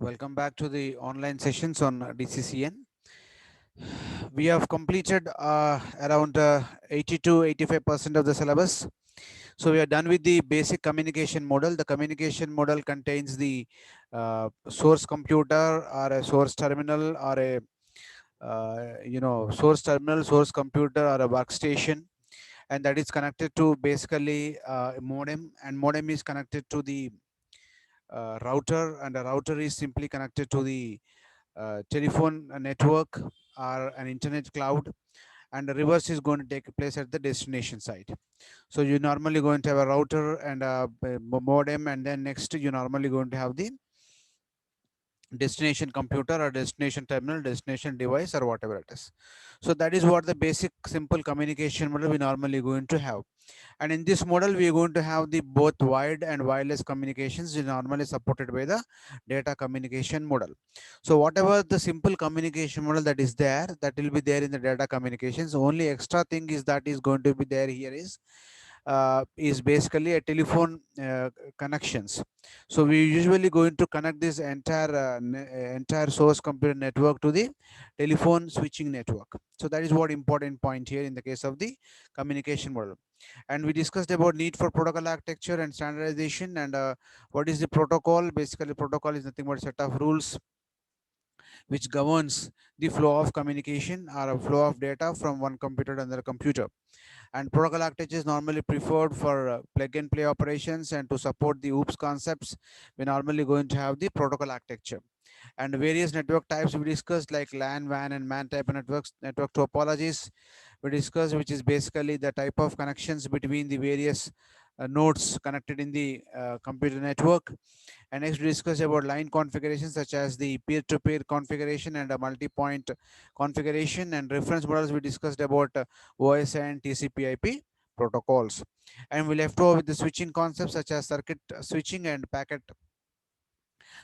Welcome back to the online sessions on DCCN. We have completed around 80 to 85% of the syllabus. So we are done with the basic communication model. The communication model contains the source computer or a source terminal or a source terminal, source computer or a workstation, and that is connected to basically a modem, and modem is connected to the router, and a router is simply connected to the telephone network or an internet cloud, and the reverse is going to take place at the destination site. So you normally going to have a router and a modem, and then next you normally going to have the destination computer or destination terminal, destination device, or whatever it is. So that is what the basic simple communication model we normally going to have. And in this model we are going to have the both wired and wireless communications is normally supported by the data communication model. So whatever the simple communication model that is there, that will be there in the data communications. Only extra thing is that is going to be there here is basically a telephone connections. So we usually going to connect this entire source computer network to the telephone switching network. So that is what important point here in the case of the communication model. And we discussed about need for protocol architecture and standardization, and what is the protocol. Basically protocol is nothing but a set of rules which governs the flow of communication or a flow of data from one computer to another computer. And protocol architecture is normally preferred for plug and play operations, and to support the OOPS concepts we normally going to have the protocol architecture. And various network types we discussed, like LAN, WAN, and MAN type of networks, network topologies we discussed, which is basically the type of connections between the various nodes connected in the computer network. And next we discuss about line configurations such as the peer-to-peer configuration and a multi-point configuration. And reference models we discussed about OSI and TCP/IP protocols. And we left over with the switching concepts such as circuit switching and packet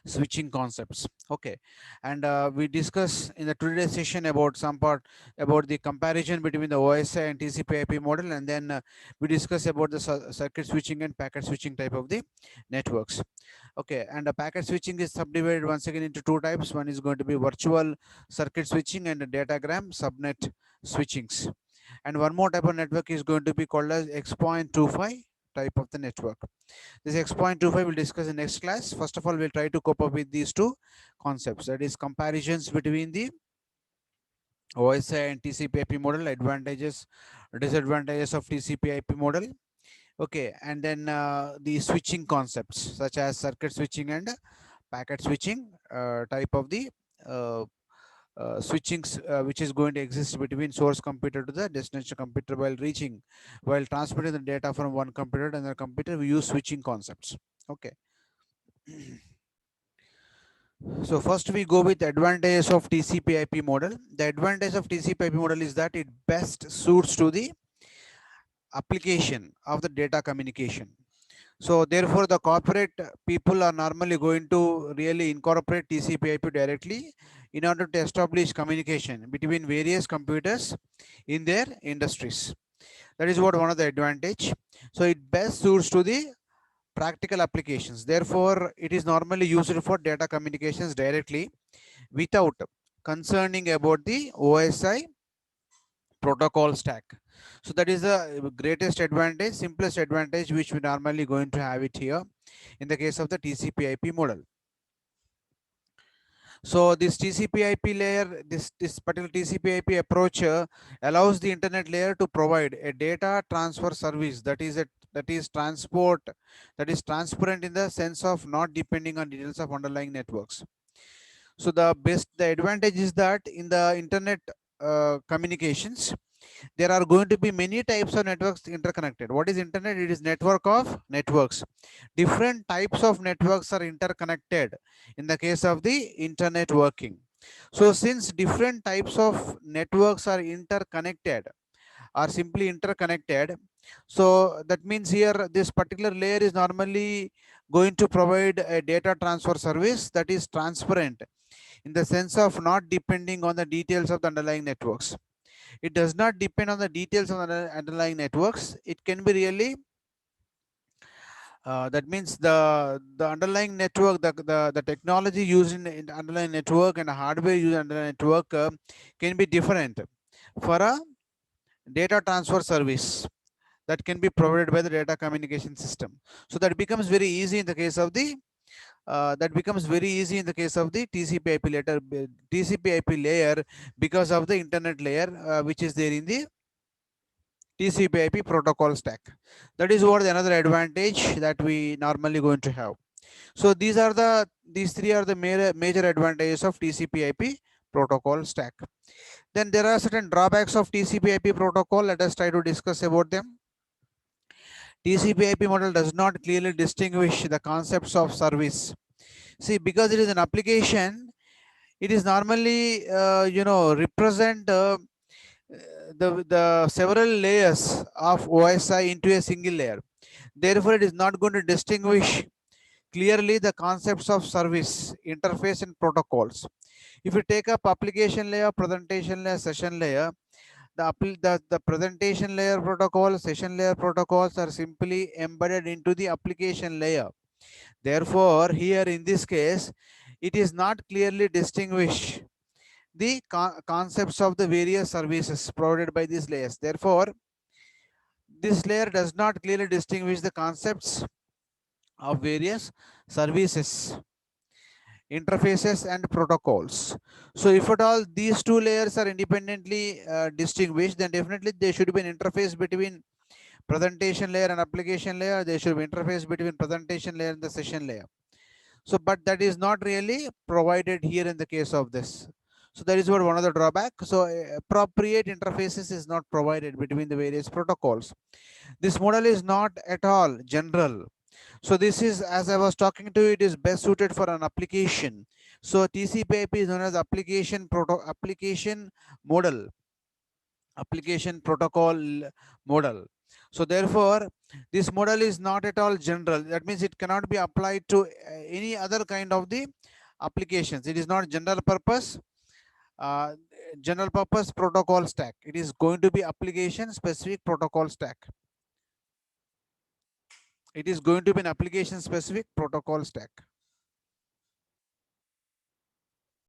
switching concepts. Okay. And we discuss in the today's session about some part about the comparison between the OSI and TCP/IP model, and then we discuss about the circuit switching and packet switching type of the networks. Okay. And packet switching is subdivided once again into two types. One is going to be virtual circuit switching and datagram subnet switchings. And one more type of network is going to be called as X.25 type of the network. This X.25 we'll discuss in next class. First of all, we'll try to cope up with these two concepts, that is comparisons between the OSI and TCP/IP model, advantages, disadvantages of TCP/IP model. Okay, and then the switching concepts such as circuit switching and packet switching type of the uh, switchings which is going to exist between source computer to the destination computer while transmitting the data from one computer to another computer. We use switching concepts. Okay. So first we go with advantages of TCP/IP model. The advantage of TCP/IP model is that it best suits to the application of the data communication. So therefore the corporate people are normally going to really incorporate TCP/IP directly in order to establish communication between various computers in their industries. That is what one of the advantage. So it best suits to the practical applications. Therefore, it is normally used for data communications directly without concerning about the OSI protocol stack. So that is the greatest advantage, simplest advantage which we normally going to have it here in the case of the TCP/IP model. So this TCP/IP layer, this particular TCP/IP approach allows the internet layer to provide a data transfer service that is transport that is transparent in the sense of not depending on details of underlying networks. So the advantage is that in the internet communications, there are going to be many types of networks interconnected. What is internet? It is network of networks. Different types of networks are interconnected in the case of the internet working. So since different types of networks are interconnected, are simply interconnected, so that means here this particular layer is normally going to provide a data transfer service that is transparent in the sense of not depending on the details of the underlying networks. It does not depend on the details of the underlying networks. It can be really That means the underlying network, the technology used in the underlying network and the hardware used in underlying network can be different for a data transfer service that can be provided by the data communication system. So that becomes very easy in the case of the TCP/IP layer, TCP/IP layer, because of the internet layer which is there in the TCP/IP protocol stack. That is what another advantage that we normally going to have. So these three are the major advantages of TCP/IP protocol stack. Then there are certain drawbacks of TCP/IP protocol. Let us try to discuss about them. TCP/IP model does not clearly distinguish the concepts of service. See, because it is an application, it is normally represent the several layers of OSI into a single layer. Therefore, it is not going to distinguish clearly the concepts of service, interface, and protocols. If you take up application layer, presentation layer, session layer, the presentation layer protocol, session layer protocols are simply embedded into the application layer. Therefore, here in this case, it is not clearly distinguished the concepts of the various services provided by these layers. Therefore, this layer does not clearly distinguish the concepts of various services, interfaces, and protocols. So if at all these two layers are independently distinguished, then definitely there should be an interface between presentation layer and application layer. There should be interface between presentation layer and the session layer. So but that is not really provided here in the case of this. So that is what one of the drawback. So appropriate interfaces is not provided between the various protocols. This model is not at all general. So this is, as I was talking to you, it is best suited for an application. So TCP/IP is known as application model, application protocol model. So therefore, this model is not at all general. That means it cannot be applied to any other kind of the applications. It is not uh, general purpose protocol stack. It is going to be application specific protocol stack. It is going to be an application specific protocol stack.